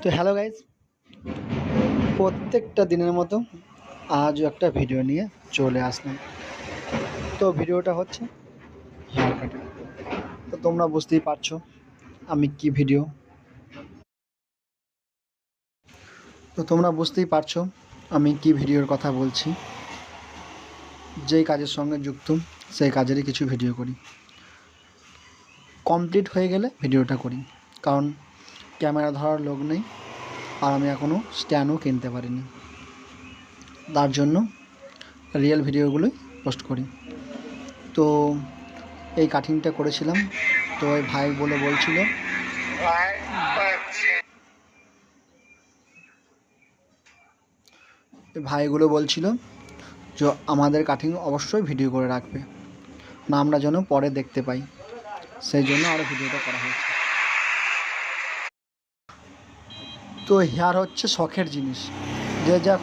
তো hello guys, প্রত্যেকটা দিনের মতো আজও একটা ভিডিও নিয়ে চলে আসলাম। তো ভিডিওটা হচ্ছে হেয়ার কাটিং। তো তোমরা বুঝতেই পারছো আমি কি ভিডিও আমি কি ভিডিওর কথা বলছি। যেই কাজের সঙ্গে যুক্ত সেই কাজেরই কিছু ভিডিও করি, কমপ্লিট হয়ে গেলে ভিডিওটা করি, কারণ ক্যামেরা ধরার লোক নেই আর আমি এখনও স্ট্যান্ডও কিনতে পারিনি। তার জন্য রিয়েল ভিডিওগুলোই পোস্ট করি। তো এই কাটিংটা করেছিলাম, তো ওই ভাইগুলো বলছিল যে আমাদের কাটিং অবশ্যই ভিডিও করে রাখবে, না আমরা যেন পরে দেখতে পাই, সেই জন্য আরও ভিডিওটা করা হয়েছে। তো হেয়ার হচ্ছে শখের জিনিস, যে যা